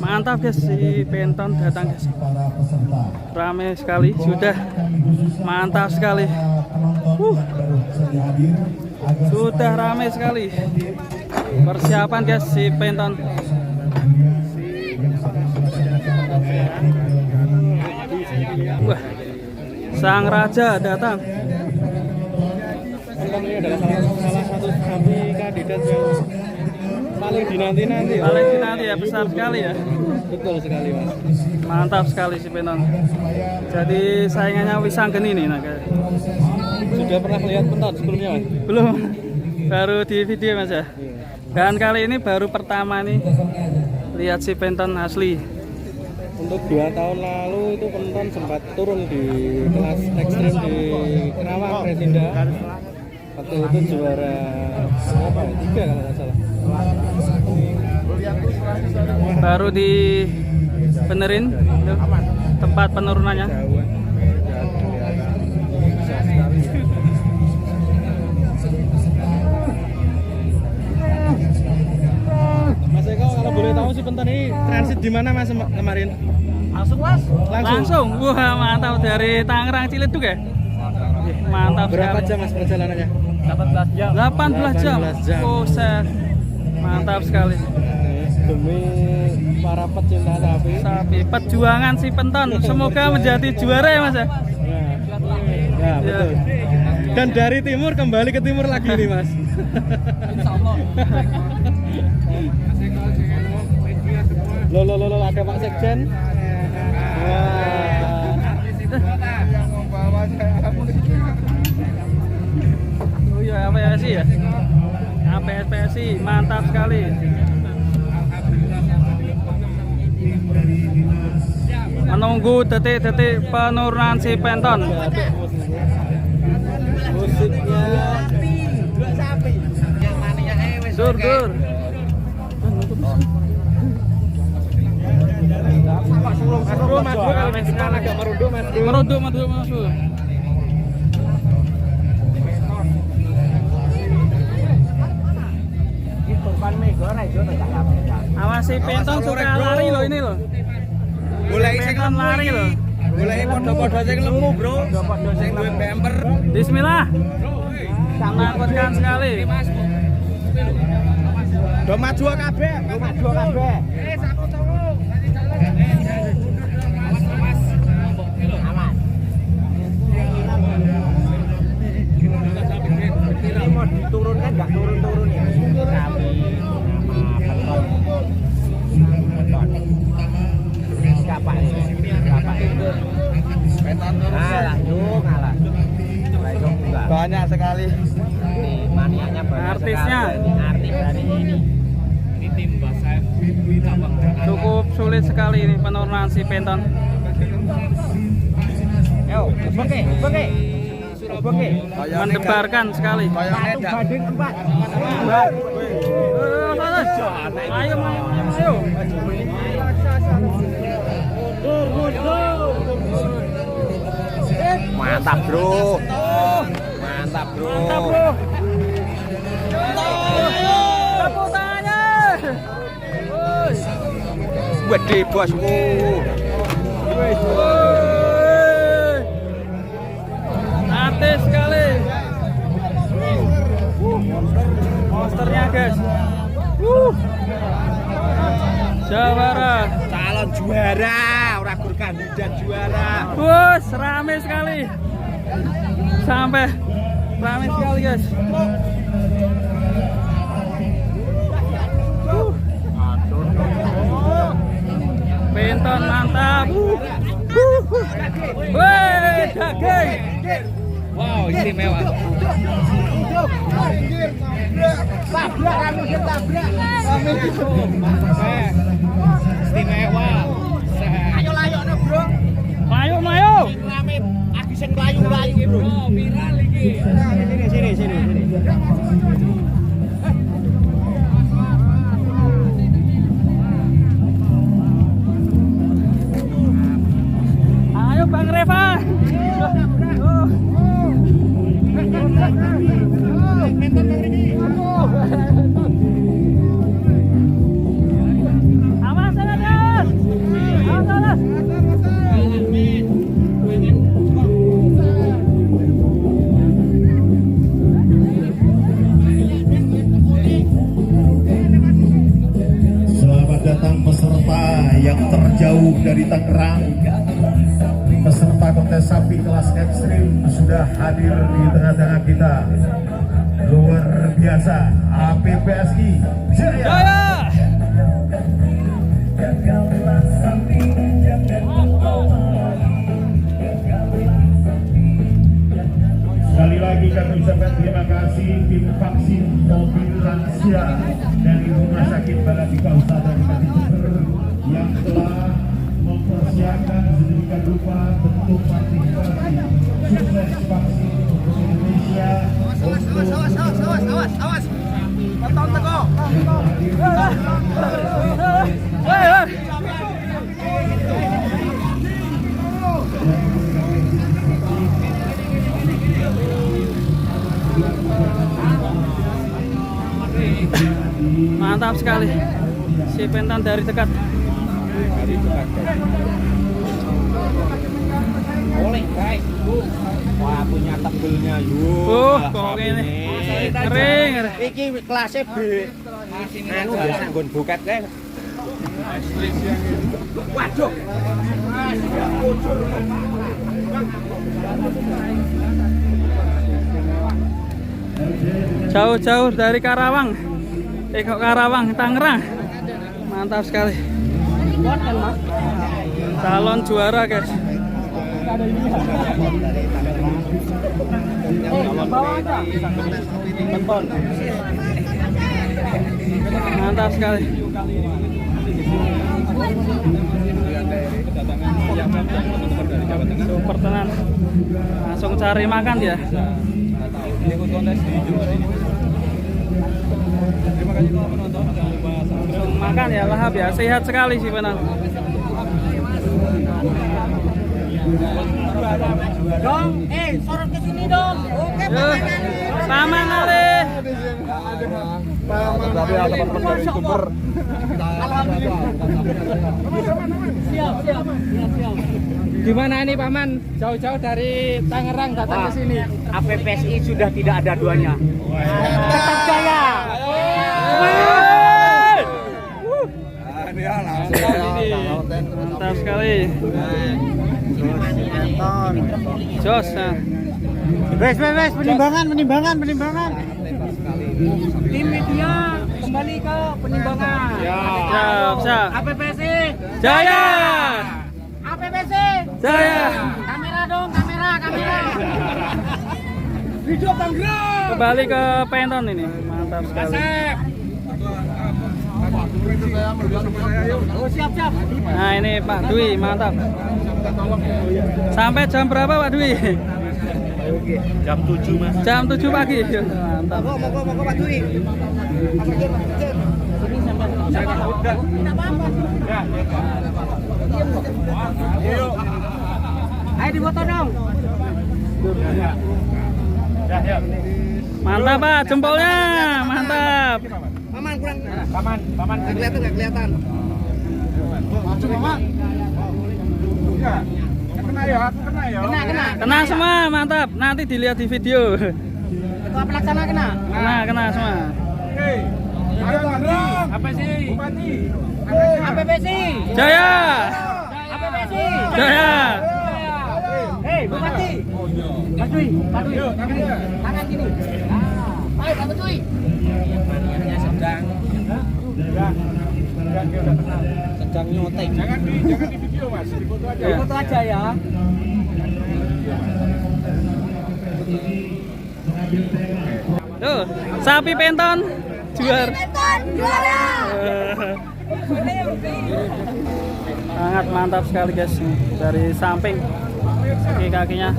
Mantap guys, si penonton datang guys. Ramai sekali, sudah mantap sekali. Sudah ramai sekali. Persiapan guys si penonton. Wah, sang raja datang. Ini adalah salah satu kandidat yang paling dinanti-nanti ya. Paling dinanti ya, besar sekali ya. Betul sekali mas. Mantap sekali si penonton. Jadi saingannya Wisanggen ini nah guys. Sudah pernah lihat pentas sebelumnya mas? Belum, baru di video mas ya. Dan kali ini baru pertama nih lihat si penonton asli. Untuk 2 tahun lalu itu penonton sempat turun di kelas ekstrim di Kerawang Resinda. Waktu itu juara apa ya? 3 kalau nggak salah. Baru dibenerin tuh, tempat penurunannya. Mas Eko kalau boleh tahu si penonton ini transit di mana mas kemarin? Langsung mas? Langsung. Wah mantap, dari Tangerang Ciledug ya? Mantap. Berapa sekali. jam mas perjalanannya? 18 jam. 18 jam. Oh, mantap sekali. Demi para pecinta sapi. Perjuangan si penonton semoga menjadi juara ya mas ya. Ya betul. Dan dari timur kembali ke timur lagi nih mas. Lo ada Pak Sekjen. Oh iya APSI ya. APSI mantap sekali. Menunggu detik-detik penurunan si penonton. Musiknya Dur. Meruduk. Awas si penonton suka lari loh ini loh. Golek sing lari loh. Golek padha-padha sing lemu, Bro. Sing duwe bemper. Bismillah. Menakutkan sekali. Do maju kabeh. Satu tolong. Ini mau diturunkan enggak turun-turun ya? Banyak sekali. Maniaknya banyak. Artisnya. Artis hari ini. Ini tim Basef. Cukup sulit sekali ini penurunan si penonton. Yo, oke. Mendebarkan sekali. Satu banding 4. Ayo. Mantap, Bro. Tepuk tangannya. Gede bosku. Artis sekali. Monsternya guys. Jawara. Calon juara, ora kandidat juara. Bus, rame sekali. Sampai rame sekali guys. Penonton mantap. Wih, daging. Wow, istimewa. Tabrak. Istimewa. Ayo layokno, Bro. Mayo. Rame lagi sing layu-layu, Bro. Oh, viral iki. Sini. Ayo Bang Reva. Awas sana datang peserta yang terjauh dari Tangerang. Peserta kontes sapi kelas ekstrim sudah hadir di tengah-tengah kita. Luar biasa, APPSI Jaya. Sekali lagi kami ucapkan terima kasih tim vaksin mobil lansia dari Rumah Sakit Baladika Usada Kabupaten Jember yang telah mempersiapkan sedemikian rupa bentuk partisipasi sukses vaksin untuk Indonesia. Awas. Tonton teko. Mantap sekali. Si Penton dari dekat. Boleh, guys. Wah, punya tebelnya Kok ini kering. Iki kelasnya B. Anu biasa nggon buket kae. Waduh. Jauh-jauh dari Karawang. Kok Karawang, Tangerang. Mantap sekali. Calon juara, guys. Mantap sekali. Super tenan. Langsung cari makan dia. Langsung makan ya, lahap ya. Sehat sekali sih benar. Dong, sorot ke sini dong. Oke, Paman Ale. Tapi ada teman dari Jember. Siap. Gimana ini Paman? Jauh-jauh dari Tangerang datang ke sini. APPSI sudah tidak ada duanya. Tetap jaya. Mantap sekali. Jos. Wes, penimbangan. Tim media kembali ke penimbangan. Siap. APPSI Jaya. APPSI Jaya. kamera dong, kamera. Video Tangerang. Kembali ke Penton ini. Mantap sekali. Oh, siap. Nah, ini Pak Dwi, mantap. Sampai jam berapa Pak Dwi? Jam 7 Mas. Jam 7 pagi. Mantap. Mogok Pak Dwi. Ayo difoto dong. Mantap Pak, jempolnya. Mantap. Paman kurang. Paman enggak kelihatan. Maju Paman. Kena ya. Kena. Kena semua, mantap. Nanti dilihat di video. Ketua pelaksana kena. Kena semua. APPSI. Jaya. APPSI. Jaya. Bupati. Pak Dwi. Tangan gini. Ayo Pak Dwi. Sedang nyoteng. Jangan di video Mas, di foto aja. Di foto aja ya. Tuh, sapi Penton juara. Sangat mantap sekali guys, dari samping kaki-kakinya.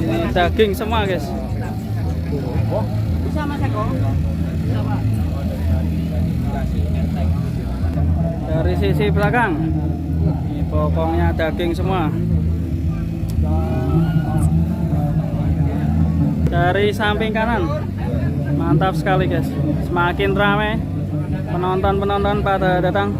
Ini daging semua guys. Bisa Mas Eko? Bisa Pak. Dari sisi belakang, pokoknya daging semua. Dari samping kanan, mantap sekali guys. Semakin ramai, penonton pada datang.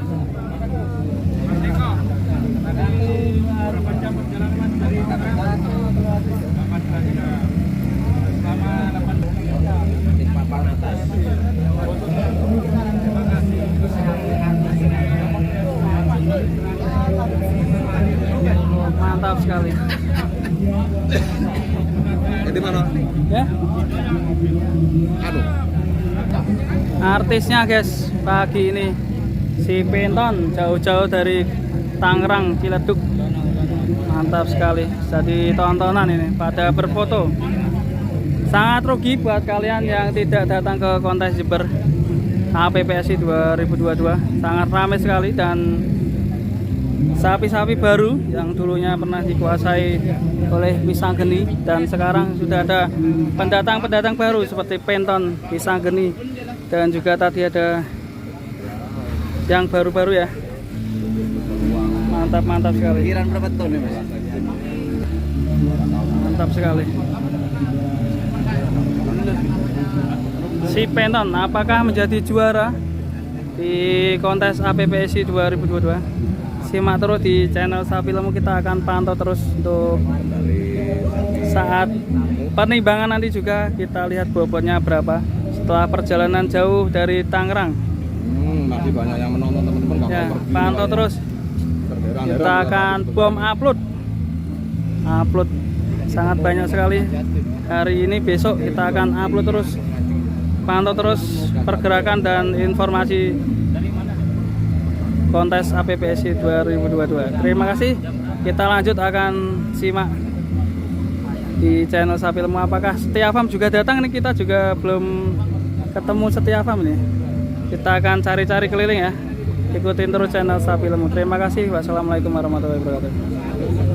Mantap sekali. Jadi mana? Ya. Anu. Artisnya guys pagi ini si Penton jauh-jauh dari Tangerang Ciledug. Mantap sekali. Jadi tontonan ini pada berfoto. Sangat rugi buat kalian yang tidak datang ke kontes Jember APPSI 2022. Sangat ramai sekali dan sapi-sapi baru yang dulunya pernah dikuasai oleh Pisang Geni dan sekarang sudah ada pendatang-pendatang baru seperti Penton, Pisang Geni, dan juga tadi ada yang baru-baru ya. Mantap sekali. Kiran berapa ton ya Mas? Mantap sekali. Si Penton apakah menjadi juara di kontes APPSI 2022? Simak terus di channel Sapi Lemu, kita akan pantau terus untuk saat penimbangan nanti juga kita lihat bobotnya berapa setelah perjalanan jauh dari Tangerang. Masih banyak yang menonton teman-teman. Ya, pantau terus. Kita akan bom upload sangat banyak sekali hari ini, besok kita akan upload terus. Pantau terus pergerakan dan informasi kontes APPSI 2022. Terima kasih. Kita lanjut akan simak di channel Sapi Lemu. Apakah Setia Farm juga datang nih? Kita juga belum ketemu Setia Farm nih. Kita akan cari-cari keliling ya. Ikutin terus channel Sapi Lemu. Terima kasih. Wassalamualaikum warahmatullahi wabarakatuh.